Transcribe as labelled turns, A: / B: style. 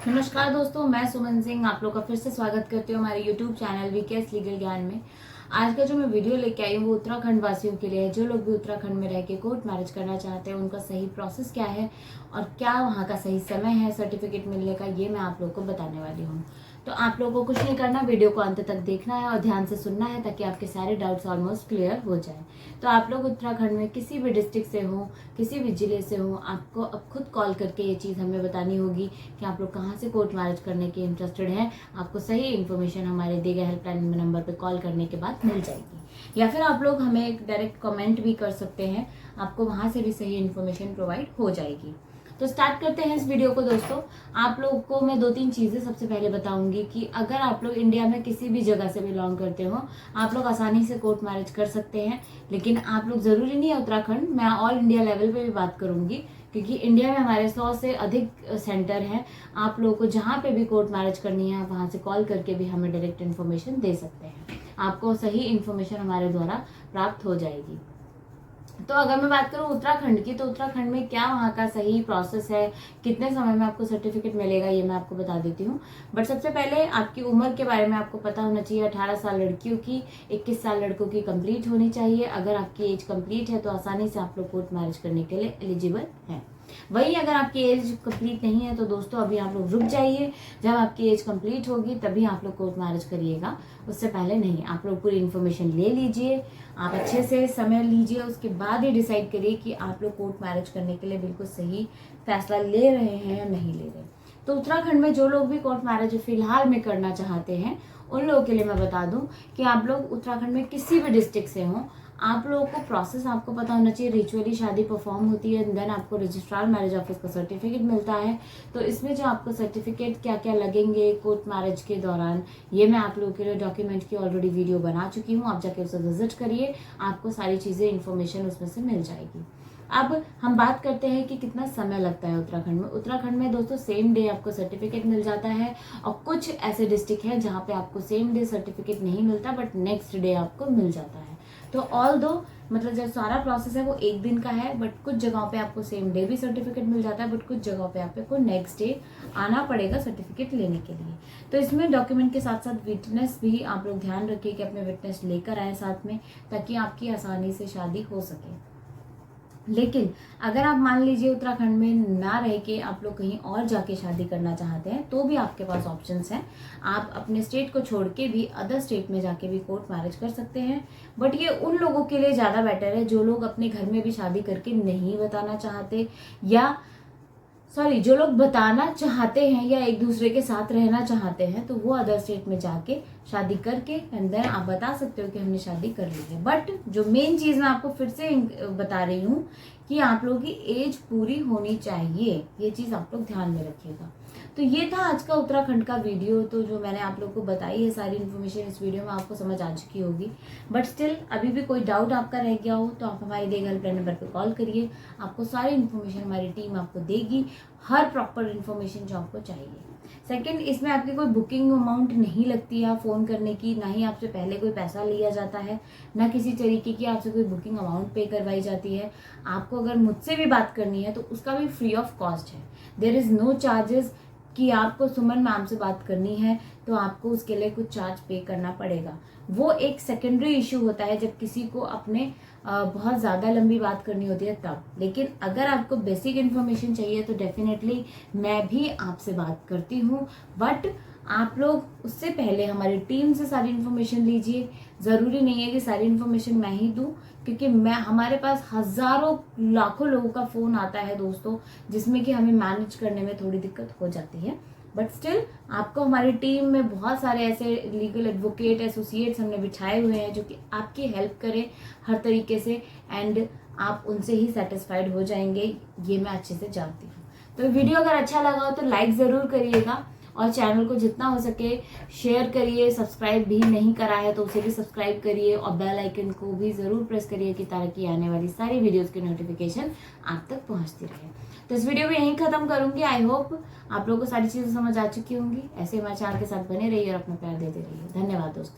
A: नमस्कार दोस्तों, मैं सुमन सिंह आप लोग का फिर से स्वागत करती हूँ हमारे YouTube चैनल वीकेएस लीगल ज्ञान में। आज का जो मैं वीडियो लेके आई हूँ वो उत्तराखंड वासियों के लिए है। जो लोग भी उत्तराखंड में रह के कोर्ट मैरिज करना चाहते हैं उनका सही प्रोसेस क्या है और क्या वहाँ का सही समय है सर्टिफिकेट मिलने का, ये मैं आप लोग को बताने वाली हूँ। तो आप लोगों को कुछ नहीं करना, वीडियो को अंत तक देखना है और ध्यान से सुनना है ताकि आपके सारे डाउट्स ऑलमोस्ट क्लियर हो जाए। तो आप लोग उत्तराखंड में किसी भी डिस्ट्रिक्ट से हो, किसी भी जिले से हो, आपको अब खुद कॉल करके ये चीज़ हमें बतानी होगी कि आप लोग कहाँ से कोर्ट मैरिज करने के इंटरेस्टेड हैं। आपको सही इन्फॉर्मेशन हमारे दिए गए हेल्पलाइन नंबर पर कॉल करने के बाद मिल जाएगी, या फिर आप लोग हमें एक डायरेक्ट कमेंट भी कर सकते हैं, आपको वहाँ से भी सही इन्फॉर्मेशन प्रोवाइड हो जाएगी। तो स्टार्ट करते हैं इस वीडियो को दोस्तों। आप लोगों को मैं 2-3 चीज़ें सबसे पहले बताऊंगी कि अगर आप लोग इंडिया में किसी भी जगह से बिलोंग करते हो, आप लोग आसानी से कोर्ट मैरिज कर सकते हैं। लेकिन आप लोग ज़रूरी नहीं है उत्तराखंड, मैं ऑल इंडिया लेवल पे भी बात करूंगी क्योंकि इंडिया में हमारे 100 से अधिक सेंटर हैं। आप लोगों को जहाँ पे भी कोर्ट मैरिज करनी है आप वहाँ से कॉल करके भी हमें डायरेक्ट इन्फॉर्मेशन दे सकते हैं। आपको सही इन्फॉर्मेशन हमारे द्वारा प्राप्त हो जाएगी। तो अगर मैं बात करूँ उत्तराखंड की, तो उत्तराखंड में क्या वहाँ का सही प्रोसेस है, कितने समय में आपको सर्टिफिकेट मिलेगा, ये मैं आपको बता देती हूँ। बट सबसे पहले आपकी उम्र के बारे में आपको पता होना चाहिए। 18 साल लड़कियों की, 21 साल लड़कों की कंप्लीट होनी चाहिए। अगर आपकी एज कंप्लीट है तो आसानी से आप लोग कोर्ट मैरिज करने के लिए एलिजिबल हैं। वही अगर आपकी एज कंप्लीट नहीं है तो दोस्तों अभी आप लोग रुक जाइए। जब आपकी एज कंप्लीट होगी तभी आप लोग कोर्ट मैरिज करिएगा, उससे पहले नहीं। आप लोग पूरी इन्फॉर्मेशन ले लीजिए, आप अच्छे से समय लीजिए, उसके बाद ही डिसाइड करिए कि आप लोग कोर्ट मैरिज करने के लिए बिल्कुल सही फैसला ले रहे हैं या नहीं ले रहे। तो उत्तराखंड में जो लोग भी कोर्ट मैरिज फिलहाल में करना चाहते हैं उन लोगों के लिए मैं बता दूं कि आप लोग उत्तराखंड में किसी भी डिस्ट्रिक्ट से हों, आप लोगों को प्रोसेस आपको पता होना चाहिए। रिचुअली शादी परफॉर्म होती है, देन आपको रजिस्ट्रार मैरिज ऑफिस का सर्टिफिकेट मिलता है। तो इसमें जो आपको सर्टिफिकेट क्या क्या लगेंगे कोर्ट मैरिज के दौरान, ये मैं आप लोगों के लिए डॉक्यूमेंट की ऑलरेडी वीडियो बना चुकी हूँ। आप जाके उसे विजिट करिए, आपको सारी चीज़ें इन्फॉर्मेशन उसमें से मिल जाएगी। अब हम बात करते हैं कि कितना समय लगता है उत्तराखंड में। उत्तराखंड में दोस्तों सेम डे आपको सर्टिफिकेट मिल जाता है और कुछ ऐसे डिस्ट्रिक्ट हैं जहाँ पे आपको सेम डे सर्टिफिकेट नहीं मिलता बट नेक्स्ट डे आपको मिल जाता है। तो ऑल दो मतलब जो सारा प्रोसेस है वो एक दिन का है, बट कुछ जगहों पे आपको सेम डे भी सर्टिफिकेट मिल जाता है, बट कुछ जगहों पे आपको नेक्स्ट डे आना पड़ेगा सर्टिफिकेट लेने के लिए। तो इसमें डॉक्यूमेंट के साथ साथ विटनेस भी आप लोग ध्यान रखिए कि अपने विटनेस लेकर आए साथ में, ताकि आपकी आसानी से शादी हो सके। लेकिन अगर आप मान लीजिए उत्तराखंड में ना रह के आप लोग कहीं और जाके शादी करना चाहते हैं तो भी आपके पास ऑप्शंस हैं। आप अपने स्टेट को छोड़ के भी अदर स्टेट में जाके भी कोर्ट मैरिज कर सकते हैं, बट ये उन लोगों के लिए ज़्यादा बेटर है जो लोग अपने घर में भी शादी करके नहीं बताना चाहते, या जो लोग बताना चाहते हैं या एक दूसरे के साथ रहना चाहते हैं, तो वो अदर स्टेट में जाके शादी करके एंड देन आप बता सकते हो कि हमने शादी कर ली है। बट जो मेन चीज़ मैं आपको फिर से बता रही हूँ कि आप लोगों की एज पूरी होनी चाहिए, ये चीज़ आप लोग ध्यान में रखिएगा। तो ये था आज का उत्तराखंड का वीडियो। तो जो मैंने आप लोग को बताई है सारी इन्फॉर्मेशन इस वीडियो में आपको समझ आ चुकी होगी। बट स्टिल अभी भी कोई डाउट आपका रह गया हो तो आप हमारे दिए गए हेल्पलाइन नंबर पर कॉल करिए, आपको सारी इन्फॉर्मेशन हमारी टीम आपको देगी, हर प्रॉपर इन्फॉर्मेशन जो आपको चाहिए। सेकंड, इसमें आपकी कोई बुकिंग अमाउंट नहीं लगती है फ़ोन करने की, ना ही आपसे पहले कोई पैसा लिया जाता है, ना किसी तरीके की आपसे कोई बुकिंग अमाउंट पे करवाई जाती है। आपको अगर मुझसे भी बात करनी है तो उसका भी फ्री ऑफ कॉस्ट है। देयर इज़ नो चार्जेस कि आपको सुमन मैम से बात करनी है तो आपको उसके लिए कुछ चार्ज पे करना पड़ेगा। वो एक सेकेंडरी इशू होता है जब किसी को अपने बहुत ज़्यादा लंबी बात करनी होती है तब। लेकिन अगर आपको बेसिक इन्फॉर्मेशन चाहिए तो डेफिनेटली मैं भी आपसे बात करती हूँ, बट आप लोग उससे पहले हमारी टीम से सारी इन्फॉर्मेशन लीजिए। ज़रूरी नहीं है कि सारी इन्फॉर्मेशन मैं ही दूँ, क्योंकि हमारे पास हज़ारों लाखों लोगों का फ़ोन आता है दोस्तों, जिसमें कि हमें मैनेज करने में थोड़ी दिक्कत हो जाती है। बट स्टिल आपको हमारी टीम में बहुत सारे ऐसे लीगल एडवोकेट एसोसिएट्स हमने बिठाए हुए हैं जो कि आपकी हेल्प करें हर तरीके से, एंड आप उनसे ही सेटिस्फाइड हो जाएंगे, ये मैं अच्छे से जानती हूँ। तो वीडियो अगर अच्छा लगा हो तो लाइक ज़रूर करिएगा और चैनल को जितना हो सके शेयर करिए। सब्सक्राइब भी नहीं करा है तो उसे भी सब्सक्राइब करिए और बेल आइकन को भी ज़रूर प्रेस करिए कि ताकि आने वाली सारी वीडियोस की नोटिफिकेशन आप तक पहुंचती रहे। तो इस वीडियो को यहीं ख़त्म करूंगी। आई होप आप लोगों को सारी चीज़ें समझ आ चुकी होंगी। ऐसे हमारे चैनल के साथ बने रहिए और अपना प्यार देते रहिए। धन्यवाद दोस्तों।